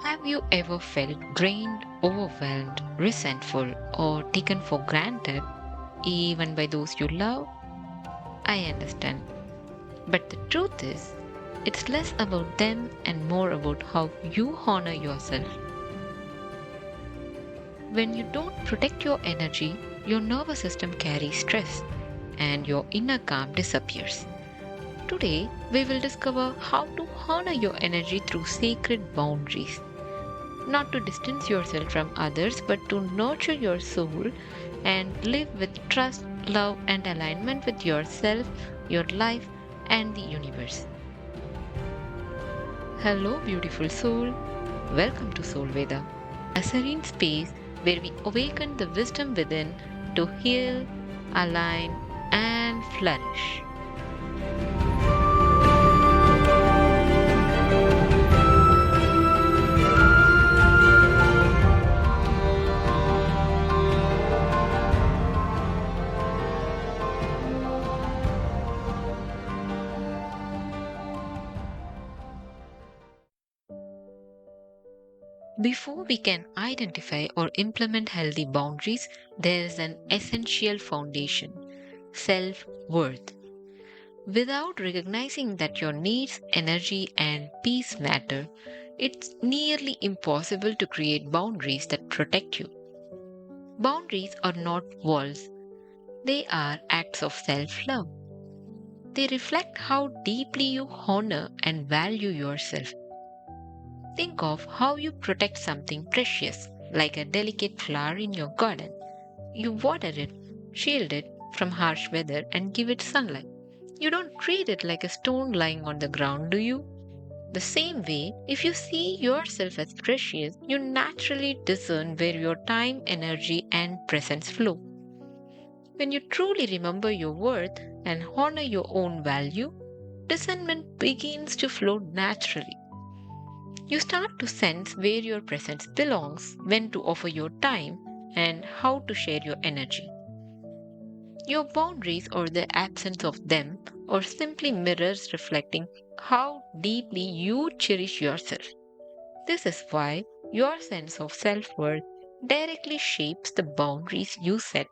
Have you ever felt drained, overwhelmed, resentful, or taken for granted, even by those you love? I understand. But the truth is, it's less about them and more about how you honor yourself. When you don't protect your energy, your nervous system carries stress and your inner calm disappears. Today, we will discover how to honor your energy through sacred boundaries. Not to distance yourself from others, but to nurture your soul and live with trust, love, and alignment with yourself, your life, and the universe. Hello, beautiful soul. Welcome to Soul Vedha, a serene space where we awaken the wisdom within to heal, align, and flourish. Before we can identify or implement healthy boundaries, there is an essential foundation: self worth. Without recognizing that your needs, energy, and peace matter, it's nearly impossible to create boundaries that protect you. Boundaries are not walls, they are acts of self love. They reflect how deeply you honor and value yourself. Think of how you protect something precious, like a delicate flower in your garden. You water it, shield it from harsh weather, and give it sunlight. You don't treat it like a stone lying on the ground, do you? The same way, if you see yourself as precious, you naturally discern where your time, energy, and presence flow. When you truly remember your worth and honor your own value, discernment begins to flow naturally. You start to sense where your presence belongs, when to offer your time, and how to share your energy. Your boundaries or the absence of them or simply mirrors reflecting how deeply you cherish yourself. This is why your sense of self worth directly shapes the boundaries you set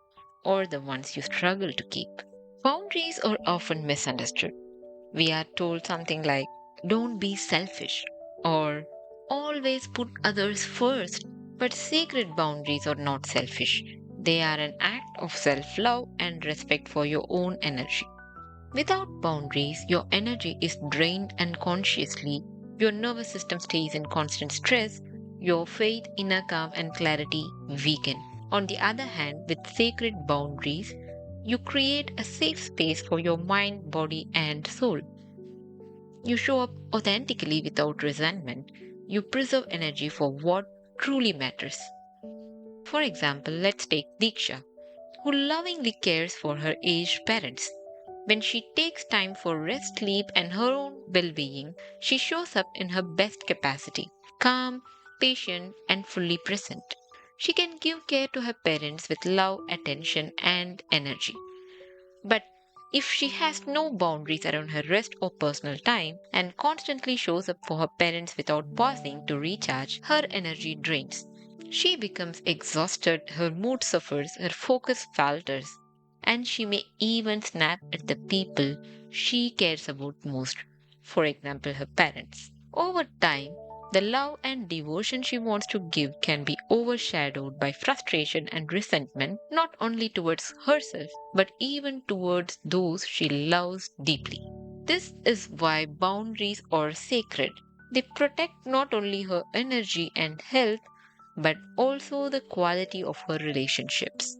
or the ones you struggle to keep. Boundaries are often misunderstood. We are told something like, don't be selfish, or always put others first. But sacred boundaries are not selfish. They are an act of self love and respect for your own energy. Without boundaries, your energy is drained unconsciously, your nervous system stays in constant stress, your faith, inner calm, and clarity weaken. On the other hand, with sacred boundaries, you create a safe space for your mind, body, and soul. You show up authentically without resentment. You preserve energy for what truly matters. For example, let's take Diksha, who lovingly cares for her aged parents. When she takes time for rest, sleep, and her own well being, she shows up in her best capacity: calm, patient, and fully present. She can give care to her parents with love, attention, and energy. But if she has no boundaries around her rest or personal time and constantly shows up for her parents without pausing to recharge, her energy drains. She becomes exhausted, her mood suffers, her focus falters, and she may even snap at the people she cares about most, for example, her parents. Over time, the love and devotion she wants to give can be overshadowed by frustration and resentment, not only towards herself, but even towards those she loves deeply. This is why boundaries are sacred. They protect not only her energy and health, but also the quality of her relationships.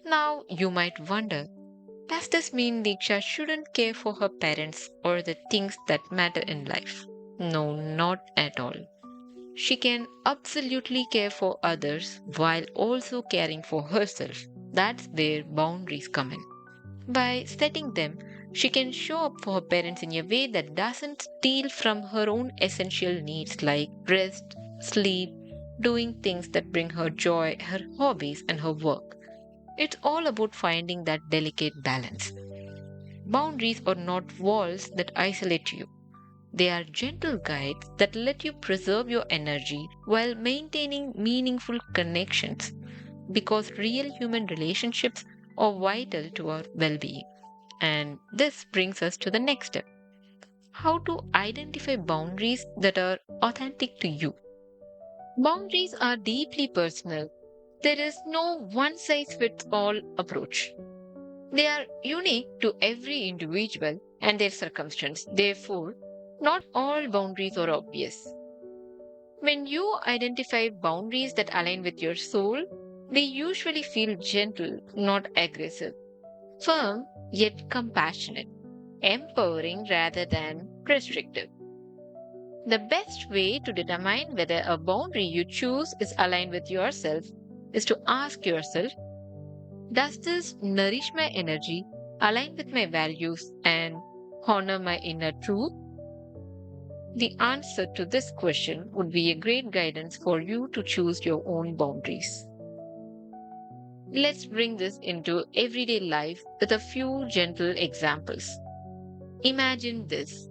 Now, you might wonder, does this mean Diksha shouldn't care for her parents or the things that matter in life? No, not at all. She can absolutely care for others while also caring for herself. That's where boundaries come in. By setting them, she can show up for her parents in a way that doesn't steal from her own essential needs like rest, sleep, doing things that bring her joy, her hobbies, and her work. It's all about finding that delicate balance. Boundaries are not walls that isolate you. They are gentle guides that let you preserve your energy while maintaining meaningful connections because real human relationships are vital to our well being. And this brings us to the next step: how to identify boundaries that are authentic to you. Boundaries are deeply personal. There is no one size fits all approach. They are unique to every individual and their circumstance. Therefore, not all boundaries are obvious. When you identify boundaries that align with your soul, they usually feel gentle, not aggressive, firm yet compassionate, empowering rather than restrictive. The best way to determine whether a boundary you choose is aligned with yourself is to ask yourself, does this nourish my energy, align with my values, and honor my inner truth? The answer to this question would be a great guidance for you to choose your own boundaries. Let's bring this into everyday life with a few gentle examples. Imagine this: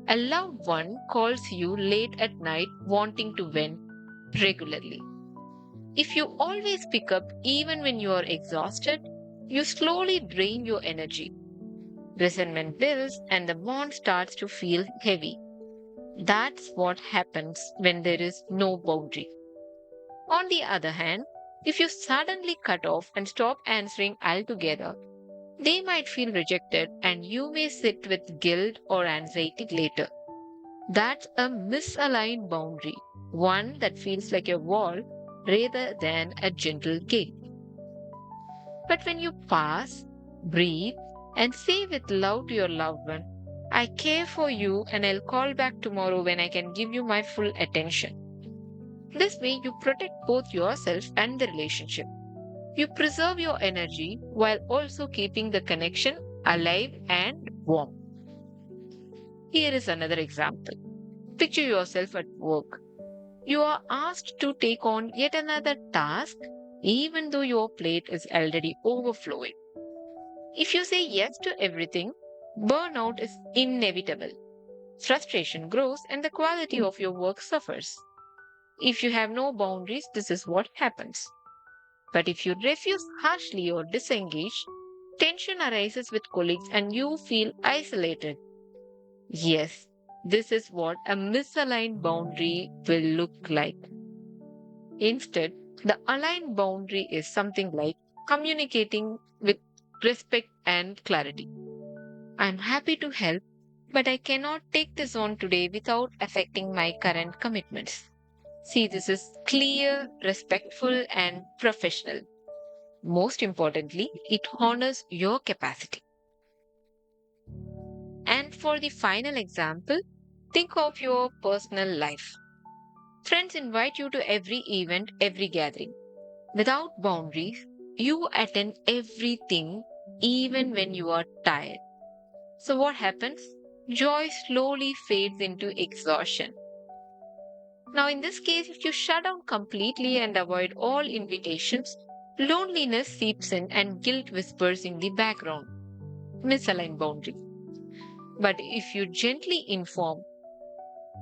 a loved one calls you late at night wanting to vent regularly. If you always pick up even when you are exhausted, you slowly drain your energy. Resentment builds and the bond starts to feel heavy. That's what happens when there is no boundary. On the other hand, if you suddenly cut off and stop answering altogether, they might feel rejected and you may sit with guilt or anxiety later. That's a misaligned boundary, one that feels like a wall rather than a gentle gate. But when you pause, breathe, and say with love to your loved one, I care for you and I'll call back tomorrow when I can give you my full attention. This way, you protect both yourself and the relationship. You preserve your energy while also keeping the connection alive and warm. Here is another example. Picture yourself at work. You are asked to take on yet another task, even though your plate is already overflowing. If you say yes to everything, burnout is inevitable. Frustration grows and the quality of your work suffers. If you have no boundaries, this is what happens. But if you refuse harshly or disengage, tension arises with colleagues and you feel isolated. Yes, this is what a misaligned boundary will look like. Instead, the aligned boundary is something like communicating with respect and clarity. I'm happy to help, but I cannot take this on today without affecting my current commitments. See, this is clear, respectful, and professional. Most importantly, it honors your capacity. And for the final example, think of your personal life. Friends invite you to every event, every gathering. Without boundaries, you attend everything even when you are tired. So, what happens? Joy slowly fades into exhaustion. Now, in this case, if you shut down completely and avoid all invitations, loneliness seeps in and guilt whispers in the background. Misaligned boundary. But if you gently inform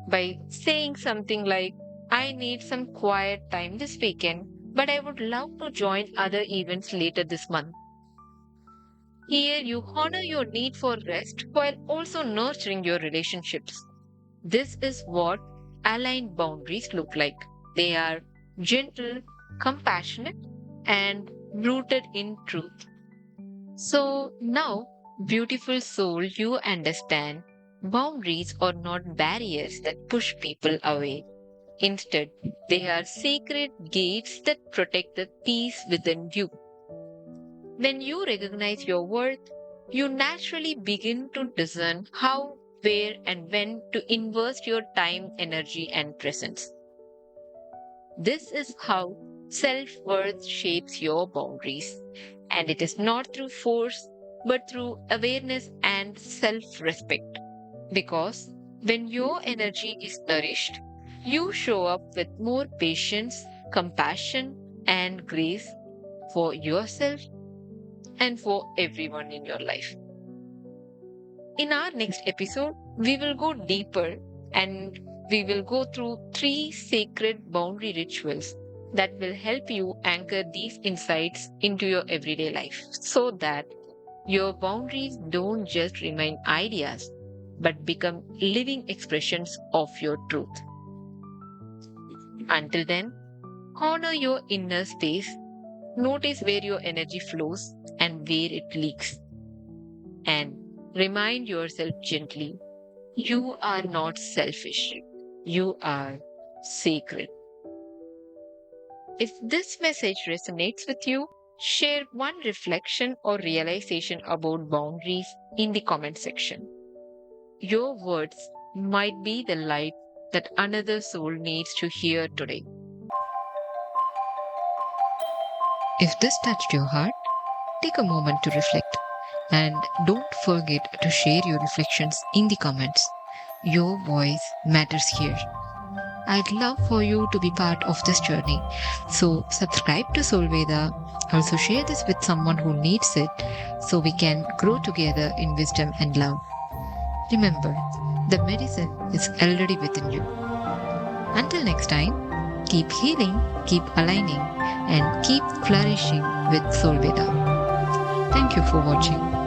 by saying something like, I need some quiet time this weekend, but I would love to join other events later this month. Here, you honor your need for rest while also nurturing your relationships. This is what aligned boundaries look like. They are gentle, compassionate, and rooted in truth. So now, beautiful soul, you understand boundaries are not barriers that push people away. Instead, they are sacred gates that protect the peace within you. When you recognize your worth, you naturally begin to discern how, where, and when to invest your time, energy, and presence. This is how self worth shapes your boundaries. And it is not through force, but through awareness and self respect. Because when your energy is nourished, you show up with more patience, compassion, and grace for yourself and for everyone in your life. In our next episode, we will go deeper and we will go through three sacred boundary rituals that will help you anchor these insights into your everyday life so that your boundaries don't just remain ideas but become living expressions of your truth. Until then, honor your inner space, notice where your energy flows and where it leaks, and remind yourself gently you are not selfish, you are sacred. If this message resonates with you, share one reflection or realization about boundaries in the comment section. Your words might be the light that another soul needs to hear today. If this touched your heart, take a moment to reflect and don't forget to share your reflections in the comments. Your voice matters here. I'd love for you to be part of this journey. So subscribe to Soul Vedha. Also share this with someone who needs it so we can grow together in wisdom and love. Remember, the medicine is already within you. Until next time, keep healing, keep aligning, and keep flourishing with Soul Vedha. Thank you for watching.